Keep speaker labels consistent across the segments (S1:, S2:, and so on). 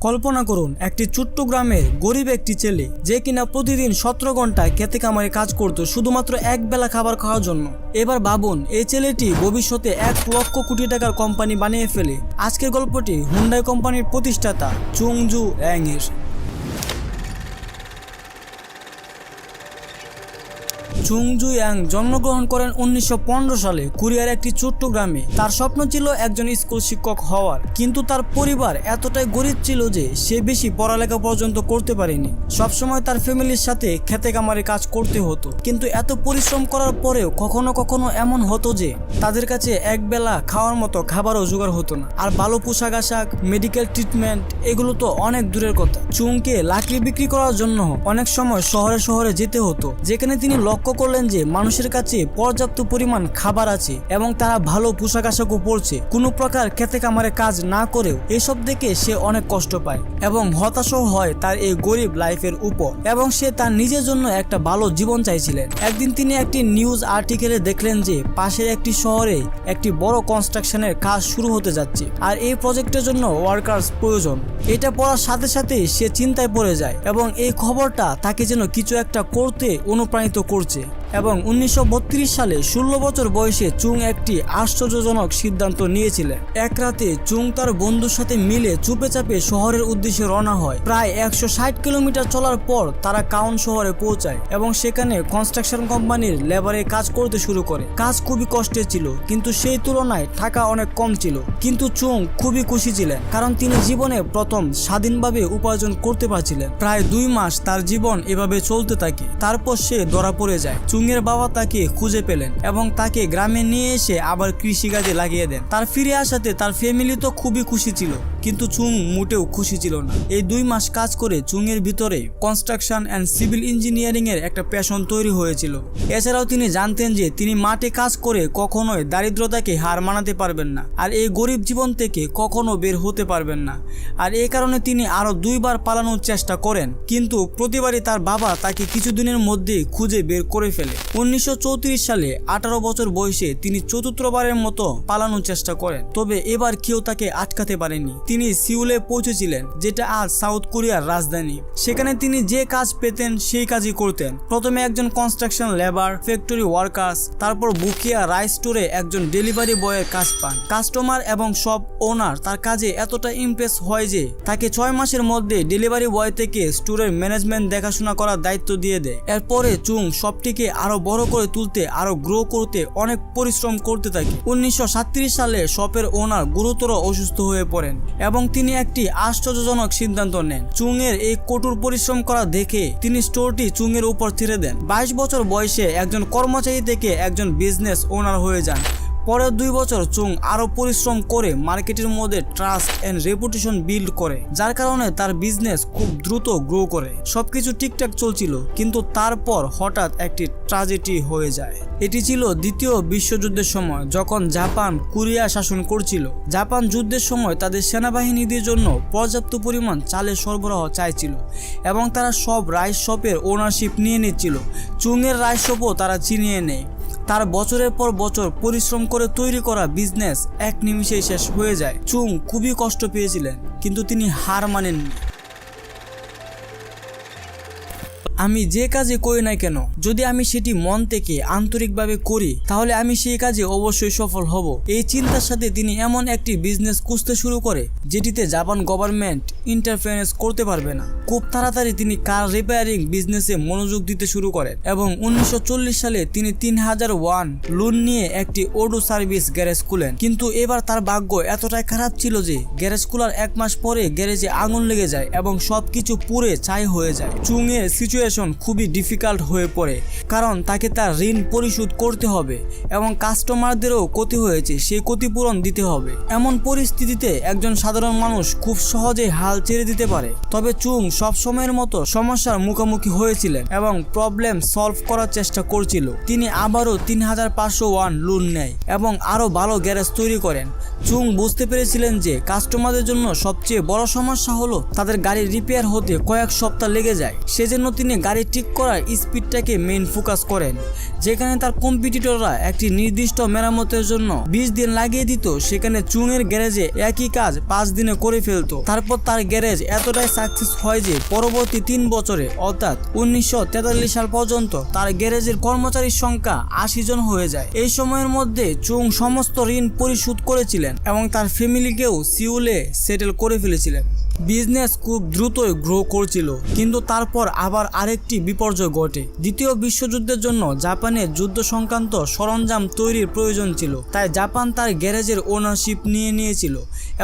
S1: কল্পনা করুন একটি ছোট্ট গ্রামের গরিব একটি ছেলে যে কিনা প্রতিদিন 17 ঘন্টায় খেতে খামারে কাজ করত শুধুমাত্র এক বেলা খাবার খাওয়ার জন্য। এবার ভাবুন এই ছেলেটি ভবিষ্যতে 1 লক্ষ কোটি টাকার কোম্পানি বানিয়ে ফেলে। আজকের গল্পটি হুন্ডাই কোম্পানির প্রতিষ্ঠাতা চুং জু ইয়াং এর। চুং জু ইয়াং জন্মগ্রহণ করেন 1915 সালে কোরিয়ার একটি ছোট্ট গ্রামে। তার স্বপ্ন ছিল একজন স্কুল শিক্ষক হওয়ার, কিন্তু তার পরিবার এতটাই গরিব ছিল যে সে বেশি পড়ালেখা পর্যন্ত করতে পারেনি। সবসময় তার ফ্যামিলির সাথে খেতে খামারে কাজ করতে হতো, কিন্তু এত পরিশ্রম করার পরেও কখনো কখনো এমন হতো যে তাদের কাছে এক বেলা খাওয়ার মতো খাবারও জোগাড় হতো না। আর ভালো পোশাক আশাক, মেডিকেল ট্রিটমেন্ট এগুলো তো অনেক দূরের কথা। চুংকে লাকড়ি বিক্রি করার জন্য অনেক সময় শহরে শহরে যেতে হতো, যেখানে তিনি লক্ষ্য করলেন যে মানুষের কাছে পর্যাপ্ত পরিমাণ খাবার আছে এবং তারা ভালো পোশাক আশাকও পরছে। কোনো প্রকার খেতে খামারে কাজ না করেও এসব দেখে সে অনেক কষ্ট পায় এবং হতাশও হয় তার এই গরিব লাইফের উপর, এবং সে তার নিজের জন্য একটা ভালো জীবন চাইছিলেন। একদিন তিনি একটি নিউজ আর্টিকেলে দেখলেন যে পাশের একটি শহরে একটি বড় কনস্ট্রাকশনের কাজ শুরু হতে যাচ্ছে আর এই প্রজেক্টের জন্য ওয়ার্কার্স প্রয়োজন। এটা পড়ার সাথে সাথে সে চিন্তায় পড়ে যায় এবং এই খবরটা তাকে যেন কিছু একটা করতে অনুপ্রাণিত করছে। এবং 1932 সালে 16 বছর বয়সে চুং একটি আশ্চর্যজনক সিদ্ধান্ত নিয়েছিলেন। এক রাতে চুং তার বন্ধুর সাথে মিলে চুপে চাপে শহরের উদ্দেশ্যে রওনা হয়। প্রায় 160 কিলোমিটার চলার পর তারা কাউন শহরে পৌঁছায় এবং সেখানে কনস্ট্রাকশন কোম্পানির লেবারে কাজ করতে শুরু করে। কাজ খুবই কষ্টের ছিল, কিন্তু সেই তুলনায় টাকা অনেক কম ছিল। কিন্তু চুং খুবই খুশি ছিলেন, কারণ তিনি জীবনে প্রথম স্বাধীনভাবে উপার্জন করতে পারছিলেন। প্রায় 2 মাস তার জীবন এভাবে চলতে থাকে। তারপর সে ধরা পড়ে যায়। চুংয়ের বাবা তাকে খুঁজে পেলেন এবং তাকে গ্রামে নিয়ে এসে আবার কৃষিকাজে লাগিয়ে দেন। তার ফিরে আসাতে তার ফ্যামিলি তো খুবই খুশি ছিল, কিন্তু চুং মোটেও খুশি ছিল না। এই 2 মাস কাজ করে চুংয়ের ভিতরে কনস্ট্রাকশন অ্যান্ড সিভিল ইঞ্জিনিয়ারিং এর একটা প্যাশন তৈরি হয়েছিল। এছাড়াও তিনি জানতেন যে তিনি মাঠে কাজ করে কখনোই দারিদ্রতাকে হার মানাতে পারবেন না আর এই গরিব জীবন থেকে কখনো বের হতে পারবেন না। আর এই কারণে তিনি আরো 2 বার পালানোর চেষ্টা করেন, কিন্তু প্রতিবারই তার বাবা তাকে কিছুদিনের মধ্যে খুঁজে বের করে ফেলে। 1934 সালে 18 বছর বয়সে তিনি চতুর্থবারের মতো পালানোর চেষ্টা করেন, তবে এবার কেউ তাকে আটকাতে পারেনি। তিনি সিউলে পৌঁছেছিলেন, যেটা আজ সাউথ কোরিয়ার রাজধানী। সেখানে তিনি যে কাজ পেতেন সেই কাজই করতেন। প্রথমে একজন কনস্ট্রাকশন লেবার, ফ্যাক্টরি ওয়ার্কার্স, তারপর বুকিয়া রাইস স্টোরে একজন ডেলিভারি বয়ের কাজ পান। কাস্টমার এবং শপ ওনার তার কাজে এতটা ইমপ্রেস হয় যে তাকে 6 মাসের মধ্যে ডেলিভারি বয় থেকে স্টোরের ম্যানেজমেন্ট দেখাশোনা করার দায়িত্ব দিয়ে দেয়। এরপরে চুং সবটিকে আরো বড় করে তুলতে, আরো গ্রো করতে অনেক পরিশ্রম করতে থাকে। 1937 সালে শপের ওনার গুরুতর অসুস্থ হয়ে পড়েন এবং তিনি একটি আশ্চর্যজনক সিদ্ধান্ত নেন। চুং এর এই কঠোর পরিশ্রম করা দেখে তিনি স্টোরটি চুং এর উপর ছেড়ে দেন। 22 বছর বয়সে একজন কর্মচারী থেকে একজন বিজনেস ওনার হয়ে যান। পরের 2 বছর চুং আরো পরিশ্রম করে মার্কেটের মধ্যে ট্রাস্ট এন্ড রেপুটেশন বিল্ড করে, যার কারণে তার বিজনেস খুব দ্রুত গ্রো করে। সবকিছু ঠিকঠাক চলছিল, কিন্তু তারপর হঠাৎ একটি ট্র্যাজেডি হয়ে যায়। এটি ছিল দ্বিতীয় বিশ্বযুদ্ধের সময়, যখন জাপান কোরিয়া শাসন করছিল। জাপান যুদ্ধের সময় তাদের সেনাবাহিনীদের জন্য পর্যাপ্ত পরিমাণ চালের সরবরাহ চাইছিল এবং তারা সব রাইস শপের ওনারশিপ নিয়ে নিচ্ছিল। চুং এর রাইস শপও তারা ছিনিয়ে নেয়। তার বছরের পর বছর পরিশ্রম করে তৈরি করা বিজনেস এক নিমিষেই শেষ হয়ে যায়। চুং খুবই কষ্ট পেয়েছিলেন, কিন্তু তিনি হার মানেননি। আমি যে কাজে করি না কেন, যদি আমি সেটি মন থেকে আন্তরিকভাবে করি তাহলে আমি সেই কাজে অবশ্যই সফল হব। এই চিন্তার সাথে তিনি এমন একটি বিজনেস খুঁজতে শুরু করে যেটিতে জাপান গভর্নমেন্ট ইন্টারফারেন্স করতে পারবে না। খুব তাড়াতাড়ি তিনি কার রিপেয়ারিং বিজনেসে মনোযোগ দিতে শুরু করেন এবং 1940 সালে তিনি 3000 ওয়ান লোন নিয়ে একটি অটো সার্ভিস গ্যারেজ খুলেন। কিন্তু এবার তার ভাগ্য এতটাই খারাপ ছিল যে গ্যারেজ খোলার 1 মাস পরে গ্যারেজে আগুন লেগে যায় এবং সবকিছু পুড়ে ছাই হয়ে যায়। চুং এর সিচুয়েশন খুবই ডিফিকাল্ট হয়ে পড়ে, কারণ তাকে তার ঋণ পরিশোধ করতে হবে এবং কাস্টমারদেরও ক্ষতি হয়েছে সেই ক্ষতিপূরণ দিতে হবে। এমন পরিস্থিতিতে একজন সাধারণ মানুষ খুব সহজে হাল ছেড়ে দিতে পারে, তবে চুং সব সময়ের মতো সমস্যার মুখোমুখি হয়েছিলেন এবং প্রবলেম সলভ করার চেষ্টা করছিল। তিনি আবারও 3500 ওয়ান লোন নেয় এবং আরো ভালো গ্যারেজ তৈরি করেন। চুং বুঝতে পেরেছিলেন যে কাস্টমারদের জন্য সবচেয়ে বড় সমস্যা হলো তাদের গাড়ি রিপেয়ার হতে কয়েক সপ্তাহ লেগে যায়। সেজন্য তিনি গাড়ি ঠিক করার স্পিডটাকে মেইন ফোকাস করেন। যেখানে তার কম্পিটিটররা একটি নির্দিষ্ট মেরামতের জন্য 20 দিন লাগিয়ে দিত, সেখানে চুং এর গ্যারেজে একই কাজ 5 দিনে করে ফেলতো। তারপর তার গ্যারেজ এতটাই সাকসেস হয় যে পরবর্তী 3 বছরে অর্থাৎ 1943 সাল পর্যন্ত তার গ্যারেজের কর্মচারীর সংখ্যা 80 জন হয়ে যায়। এই সময়ের মধ্যে চুং সমস্ত ঋণ পরিশোধ করেছিলেন এবং তার ফ্যামিলিকেও সিউলে সেটেল করে ফেলেছিলেন। বিজনেস খুব দ্রুতই গ্রো করছিল, কিন্তু তারপর আবার আরেকটি বিপর্যয় ঘটে। দ্বিতীয় বিশ্বযুদ্ধের জন্য জাপানের যুদ্ধ সংক্রান্ত সরঞ্জাম তৈরির প্রয়োজন ছিল, তাই জাপান তার গ্যারেজের ওনারশিপ নিয়ে নিয়েছিল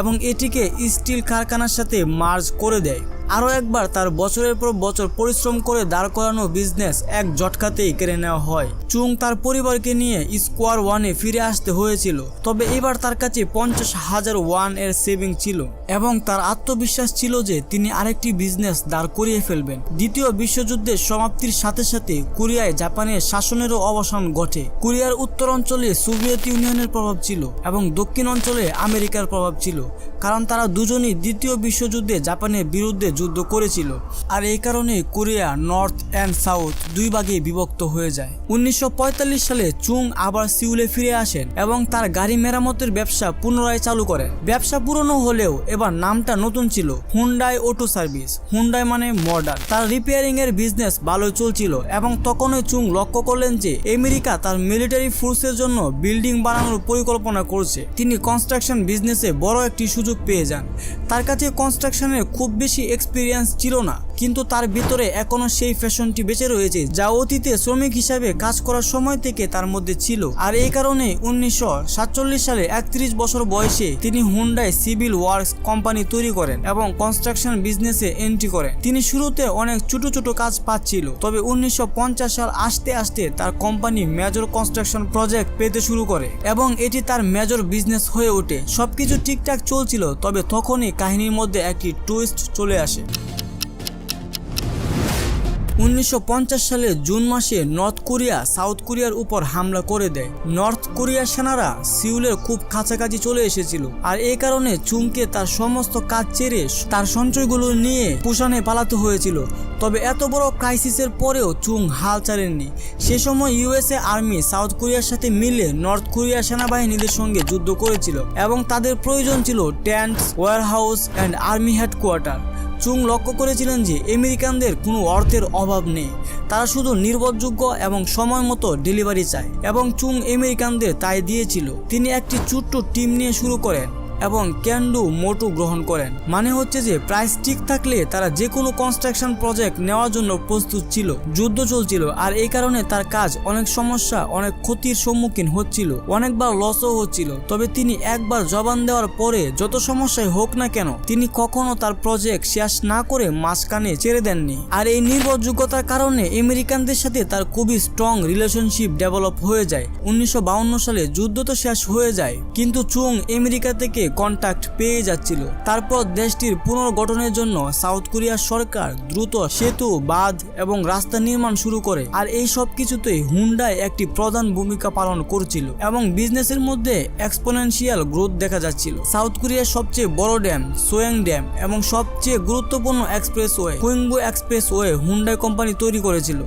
S1: এবং এটিকে স্টিল কারখানার সাথে মার্জ করে দেয়। আরও একবার তার বছরের পর বছর পরিশ্রম করে দাঁড় করানো বিজনেস এক ঝটকাতেই কেড়ে নেওয়া হয়। চুং তার পরিবারকে নিয়ে স্কোয়ার ওয়ানে ফিরে আসতে হয়েছিল, তবে এবার তার কাছে 50,000 ওয়ান এর সেভিং ছিল এবং তার আত্মবিশ্বাস ছিল যে তিনি আরেকটি বিজনেস দাঁড় করিয়ে ফেলবেন। দ্বিতীয় বিশ্বযুদ্ধের সমাপ্তির সাথে সাথে কোরিয়ায় জাপানের শাসনেরও অবসান ঘটে। কোরিয়ার উত্তর অঞ্চলে সোভিয়েত ইউনিয়নের প্রভাব ছিল এবং দক্ষিণ অঞ্চলে আমেরিকার প্রভাব ছিল, কারণ তারা দুজনই দ্বিতীয় বিশ্বযুদ্ধে জাপানের বিরুদ্ধে যুদ্ধ করেছিল। আর এই কারণে কোরিয়া নর্থ অ্যান্ড সাউথ দুই ভাগে বিভক্ত হয়ে যায়। 1945 সালে চুং আবার সিউলে ফিরে আসেন এবং তার গাড়ি মেরামতের ব্যবসা পুনরায় চালু করেন। ব্যবসা পুরনো হলেও এবার নামটা নতুন ছিল, হুন্ডাই অটো সার্ভিস। হুন্ডাই মানে মডার্ন। তার রিপেয়ারিং এর বিজনেস ভালোই চলছিল এবং তখনই চুং লক্ষ্য করলেন যে আমেরিকা তার মিলিটারি ফোর্সের জন্য বিল্ডিং বানানোর পরিকল্পনা করছে। তিনি কনস্ট্রাকশন বিজনেসে বড় একটি সুযোগ পেয়ে যান। তার কাছে কনস্ট্রাকশনের খুব বেশি এক্সপিরিয়েন্স ছিল না, কিন্তু তার ভিতরে এখনো সেই ফ্যাশনটি বেঁচে রয়েছে যা অতীতে শ্রমিক হিসাবে কাজ করার সময় থেকে তার মধ্যে ছিল। আর এই কারণে 1947 সালে 31 বছর বয়সে তিনি হুন্ডাই সিভিল ওয়ার্কস কোম্পানি তৈরি করেন এবং কনস্ট্রাকশন বিজনেসে এন্ট্রি করেন। তিনি শুরুতে অনেক ছোট ছোট কাজ পাচ্ছিল, তবে 1950 সাল আসতে আসতে তার কোম্পানি মেজর কনস্ট্রাকশন প্রজেক্ট পেতে শুরু করে এবং এটি তার মেজর বিজনেস হয়ে ওঠে। সবকিছু ঠিকঠাক চলছিল, তবে তখনই কাহিনীর মধ্যে একটি টুইস্ট চলে আসে। 1950 সালের জুন মাসে নর্থ কোরিয়া সাউথ কোরিয়ার উপর হামলা করে দেয়। নর্থ কোরিয়ার সেনারা সিউলের খুব কাছাকাছি চলে এসেছিল, আর এই কারণে চুংকে তার সমস্ত কাজ ছেড়ে তার সঞ্চয়গুলো নিয়ে পুসানে পালাতে হয়েছিল। তবে এত বড় ক্রাইসিসের পরেও চুং হাল ছাড়েননি। সে সময় ইউএসএ আর্মি সাউথ কোরিয়ার সাথে মিলে নর্থ কোরিয়ার সেনাবাহিনীদের সঙ্গে যুদ্ধ করেছিল এবং তাদের প্রয়োজন ছিল tanks, warehouse and army headquarter. Chung লক্ষ্য করেছিলেন যে আমেরিকানদের কোনো অর্থের অভাব নেই, তারা শুধু নির্ভরযোগ্য এবং সময় মতো ডেলিভারি চায়, এবং চুং আমেরিকানদের তাই দিয়েছিল। তিনি একটি ছোট্ট টিম নিয়ে শুরু করেন এবং ক্যান্ডু মোটো গ্রহণ করেন। মানে হচ্ছে যে প্রাইস ঠিক থাকলে তারা যে কোনো কনস্ট্রাকশন প্রজেক্ট নেওয়ার জন্য প্রস্তুত ছিল। যুদ্ধ চলছিল আর এই কারণে তার কাজ অনেক সমস্যা, অনেক ক্ষতির সম্মুখীন হচ্ছিল, অনেকবার লসও হচ্ছিল। তবে তিনি একবার জবান দেওয়ার পরে যত সমস্যাই হোক না কেন তিনি কখনো তার প্রজেক্ট শেষ না করে মাঝখানে ছেড়ে দেননি। আর এই নির্ভরযোগ্যতার কারণে আমেরিকানদের সাথে তার খুবই স্ট্রং রিলেশনশিপ ডেভেলপ হয়ে যায়। 1952 সালে যুদ্ধ তো শেষ হয়ে যায়, কিন্তু চুং আমেরিকা থেকে কন্ট্যাক্ট পেয়ে যাচ্ছিল। তারপর দেশটির পুনর্গঠনের জন্য সাউথ কোরিয়ার সরকার দ্রুত সেতু, বাঁধ এবং রাস্তা নির্মাণ শুরু করে। আর এই সব কিছুতেই হুন্ডাই একটি প্রধান ভূমিকা পালন করছিল এবং বিজনেসের মধ্যে এক্সপোনেনশিয়াল গ্রোথ দেখা যাচ্ছিল। সাউথ কোরিয়ার সবচেয়ে বড় ড্যাম সোয়েং ড্যাম এবং সবচেয়ে গুরুত্বপূর্ণ এক্সপ্রেসওয়ে কুইংবু এক্সপ্রেসওয়ে হুন্ডাই কোম্পানি তৈরি করেছিল।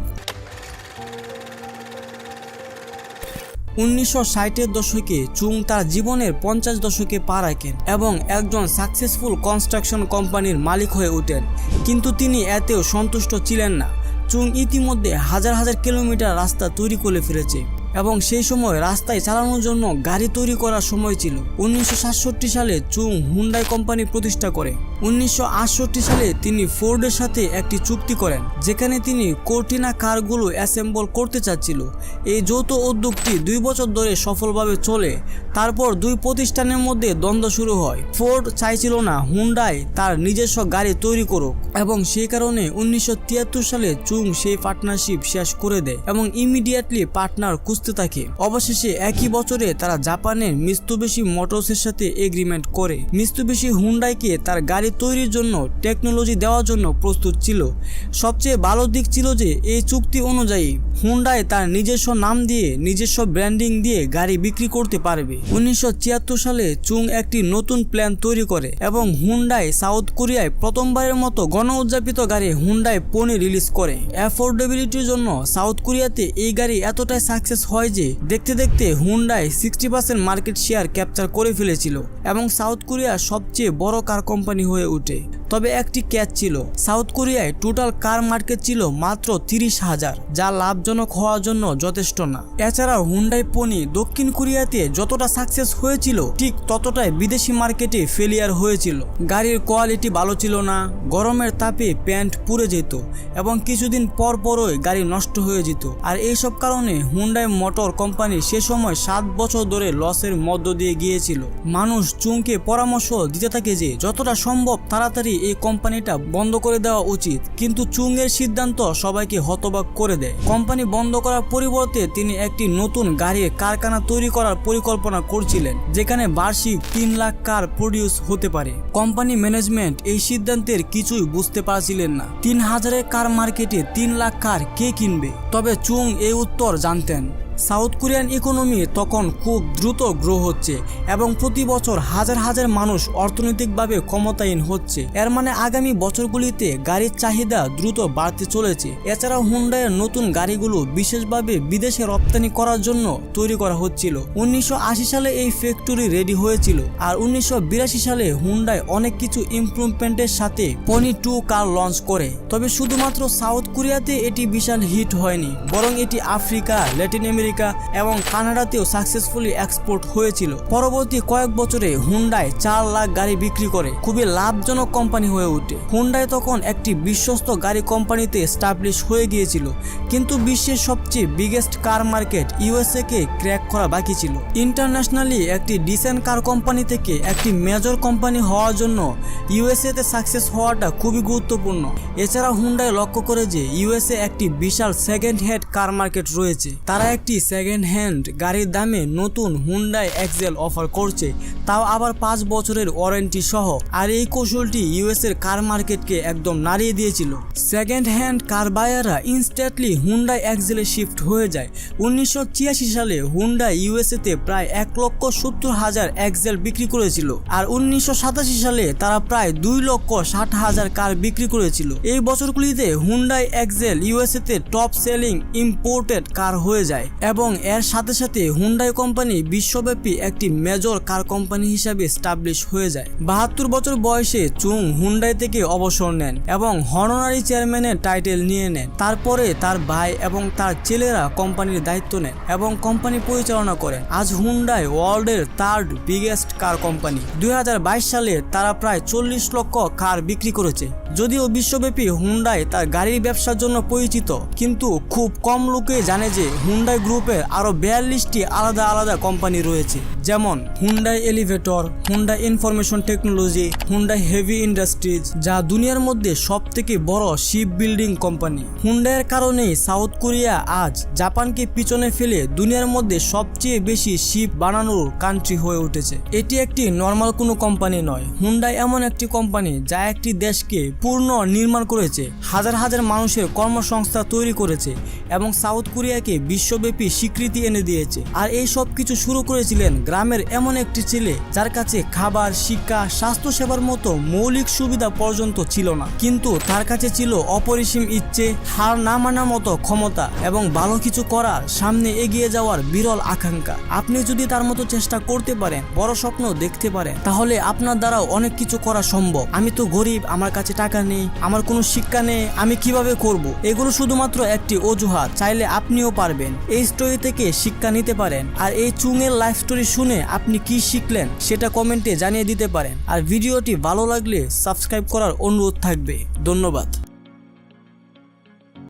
S1: 1960-এর দশকে চুং তার জীবনের 50 দশকে পা রাখেন এবং একজন সাকসেসফুল কনস্ট্রাকশন কোম্পানির মালিক হয়ে ওঠেন। কিন্তু তিনি এতেও সন্তুষ্ট ছিলেন না। চুং ইতিমধ্যে হাজার হাজার কিলোমিটার রাস্তা তৈরি করে ফেলেছে এবং সেই সময় রাস্তায় চালানোর জন্য গাড়ি তৈরি করার সময় ছিল। 1967 সালে চুং হুন্ডাই কোম্পানি প্রতিষ্ঠা করে। 1968 সালে তিনি ফোর্ডের সাথে একটি চুক্তি করেন, যেখানে তিনি কর্টিনা কারগুলো অ্যাসেম্বল করতে চাচ্ছিল। এই যৌথ উদ্যোগটি 2 বছর ধরে সফলভাবে চলে। তারপর দুই প্রতিষ্ঠানের মধ্যে দ্বন্দ্ব শুরু হয়। ফোর্ড চাইছিল না হুন্ডাই তার নিজস্ব গাড়ি তৈরি করুক এবং সেই কারণে 1973 সালে চুং সেই পার্টনারশিপ শেষ করে দেয় এবং ইমিডিয়েটলি পার্টনার থাকে। অবশেষে একই বছরে তারা জাপানের মিৎসুবিশি মোটরসের সাথে এগ্রিমেন্ট করে। মিৎসুবিশি হুন্ডাইকে তার গাড়ি তৈরির জন্য টেকনোলজি দেওয়ার জন্য প্রস্তুত ছিল। সবচেয়ে ভালো দিক ছিল যে এই চুক্তি অনুযায়ী হুন্ডাই তার নিজস্ব নাম দিয়ে নিজস্ব ব্র্যান্ডিং দিয়ে গাড়ি বিক্রি করতে পারবে। 1976 সালে চুং একটি নতুন প্ল্যান তৈরি করে এবং হুন্ডাই সাউথ কোরিয়ায় প্রথমবারের মতো গণ উদযাপিত গাড়ি হুন্ডাই পনি রিলিজ করে। অ্যাফোর্ডেবিলিটির জন্য সাউথ কোরিয়াতে এই গাড়ি এতটাই সাকসেস হয় যে দেখতে দেখতে হুন্ডাই 60% মার্কেট শেয়ার ক্যাপচার করে ফেলেছিল এবং সাউথ কোরিয়ার সবচেয়ে বড় কার কোম্পানি হয়ে ওঠে। তবে একটি ক্যাচ ছিল, সাউথ কোরিয়ায় টোটাল কার মার্কেট ছিল মাত্র 30,000, যা লাভজনক হওয়ার জন্য যথেষ্ট না। এছাড়াও হুন্ডাই পনি দক্ষিণ কোরিয়াতে যতটা সাকসেস হয়েছিল ঠিক ততটাই বিদেশি মার্কেটে ফেলিয়ার হয়েছিল। গাড়ির কোয়ালিটি ভালো ছিল না, গরমের তাপে প্যান্ট পুড়ে যেত এবং কিছুদিন পর পরই গাড়ি নষ্ট হয়ে যেত। আর এইসব কারণে হুন্ডাই মোটর কোম্পানি সে সময় 7 বছর ধরে লসের মধ্য দিয়ে গিয়েছিল। মানুষ চুংকে পরামর্শ দিতে থাকে যে যতটা সম্ভব তাড়াতাড়ি এই কোম্পানিটা বন্ধ করে দেওয়া উচিত, কিন্তু চুং এর সিদ্ধান্ত সবাইকে হতবাক করে দেয়। কোম্পানি বন্ধ করার পরিবর্তে তিনি একটি নতুন গাড়ির কারখানা তৈরি করার পরিকল্পনা করছিলেন, যেখানে বার্ষিক 3 লাখ কার প্রডিউস হতে পারে। কোম্পানি ম্যানেজমেন্ট এই সিদ্ধান্তের কিছুই বুঝতে পারছিলেন না। 3000 কার মার্কেটে 3 লাখ কার কে কিনবে? তবে চুং এই উত্তর জানতেন। সাউথ কোরিয়ান ইকোনমি তখন খুব দ্রুত গ্রো হচ্ছে এবং প্রতি বছর হাজার হাজার মানুষ অর্থনৈতিকভাবে ক্ষমতাহীন হচ্ছে। এর মানে আগামী বছরগুলিতে গাড়ির চাহিদা দ্রুত বাড়তে চলেছে। এছাড়াও হুন্ডাইয়ের নতুন গাড়িগুলো বিশেষভাবে বিদেশে রপ্তানি করার জন্য তৈরি করা হচ্ছিল। 1980 সালে এই ফ্যাক্টরি রেডি হয়েছিল আর 1982 সালে হুন্ডাই অনেক কিছু ইমপ্রুভমেন্টের সাথে পনি 2 কার লঞ্চ করে। তবে শুধুমাত্র সাউথ কোরিয়াতে এটি বিশাল হিট হয়নি, বরং এটি আফ্রিকা, ল্যাটিন আমেরিকা এবং কানাডাতেও সাকসেসফুলি এক্সপোর্ট হয়েছিল। পরবর্তী কয়েক বছরে হুন্ডাই 4 লাখ গাড়ি বিক্রি করে খুবই লাভজনক কোম্পানি হয়ে ওঠে। হুন্ডাই তখন একটি বিশ্বস্ত গাড়ি কোম্পানিতে এস্টাবলিশ হয়ে গিয়েছিল, কিন্তু বিশ্বের সবচেয়ে বিগেস্ট কার মার্কেট ইউএসএ কে ক্র্যাক করা বাকি ছিল। ইন্টারন্যাশনালি একটি ডিসেন্ট কার কোম্পানি থেকে একটি মেজর কোম্পানি হওয়ার জন্য ইউএসএ তে সাকসেস হওয়াটা খুবই গুরুত্বপূর্ণ। এছাড়া হুন্ডাই লক্ষ্য করে যে ইউএসএ একটি বিশাল সেকেন্ড হ্যান্ড কার মার্কেট রয়েছে। তারা একটি সেকেন্ড হ্যান্ড গাড়ির দামে নতুন হুন্ডাই এক্সেল অফার করছে, তাও আবার 5 বছরের ওয়ারেন্টি সহ। আর এই কৌশলটি ইউএস এর কার মার্কেটকে একদম নাড়িয়ে দিয়েছিল। সেকেন্ড হ্যান্ড কার বায়াররা ইনস্ট্যান্টলি হুন্ডাই এক্সেলে শিফট হয়ে যায়। 1986 সালে হুন্ডাই ইউএসএ তে প্রায় 1,70,000 এক্সেল বিক্রি করেছিল আর 1987 সালে তারা প্রায় 2,60,000 কার বিক্রি করেছিল। এই বছরগুলিতে হুন্ডাই এক্সেল ইউএসএ তে টপ সেলিং ইম্পোর্টেড কার হয়ে যায় এবং এর সাথে সাথে হুন্ডাই কোম্পানি বিশ্বব্যাপী একটি মেজর কার কোম্পানি হিসাবে এস্টাবলিশ হয়ে যায়। 72 বছর বয়সে চুং হুন্ডাই থেকে অবসর নেন এবং হনারারি চেয়ারম্যানের টাইটেল নিয়ে নেন। তারপরে তার ভাই এবং তার ছেলেরা কোম্পানির দায়িত্ব নেন এবং কোম্পানি পরিচালনা করেন। আজ হুন্ডাই ওয়ার্ল্ডের 3rd বিগেস্ট কার কোম্পানি। 2022 সালে তারা প্রায় 40 লক্ষ কার বিক্রি করেছে। যদিও বিশ্বব্যাপী হুন্ডাই তার গাড়ির ব্যবসার জন্য পরিচিত, কিন্তু খুব কম লোকে জানে যে হুন্ডাই গ্রুপের আরো 42টি আলাদা আলাদা কোম্পানি রয়েছে, যেমন Hyundai elevator, Hyundai information technology, Hyundai heavy industries, যা দুনিয়ার মধ্যে সবথেকে বড় শিপ বিল্ডিং কোম্পানি। হুন্ডাইয়ের কারণেই সাউথ কোরিয়া আজ জাপানকে পিছনে ফেলে দুনিয়ার মধ্যে সবচেয়ে বেশি শিপ বানানোর কান্ট্রি হয়ে উঠেছে। এটি একটি নর্মাল কোনো কোম্পানি নয়। হুন্ডাই এমন একটি কোম্পানি যা একটি দেশকে পূর্ণ নির্মাণ করেছে, হাজার হাজার মানুষের কর্মসংস্থান তৈরি করেছে এবং সাউথ কোরিয়াকে বিশ্বব্যাপী স্বীকৃতি এনে দিয়েছে। আর এই সব কিছু শুরু করেছিলেন গ্রামের এমন একটি ছেলে যার কাছে খাবার, শিক্ষা, স্বাস্থ্য সেবার মতো মৌলিক সুবিধা পর্যন্ত ছিল না, কিন্তু তার কাছে ছিল অপরিসীম ইচ্ছে, হার না মানার মতো ক্ষমতা এবং ভালো কিছু করার, সামনে এগিয়ে যাওয়ার বিরল আকাঙ্ক্ষা। আপনি যদি তার মতো চেষ্টা করতে পারেন, বড় স্বপ্ন দেখতে পারেন, তাহলে আপনার দ্বারাও অনেক কিছু করা সম্ভব। আমি তো গরিব, আমার কাছে টাকা নেই, আমার কোনো শিক্ষা নেই, আমি কিভাবে করব? এগুলো শুধুমাত্র একটি অজুহাত। চাইলে আপনিও পারবেন। এই স্টোরি থেকে শিক্ষা নিতে পারেন। আর এই চুংয়ের লাইফ স্টোরি শুনে আপনি কি শিখলেন সেটা কমেন্টে জানিয়ে দিতে পারেন। আর ভিডিওটি ভালো লাগলে সাবস্ক্রাইব করার অনুরোধ থাকবে। ধন্যবাদ।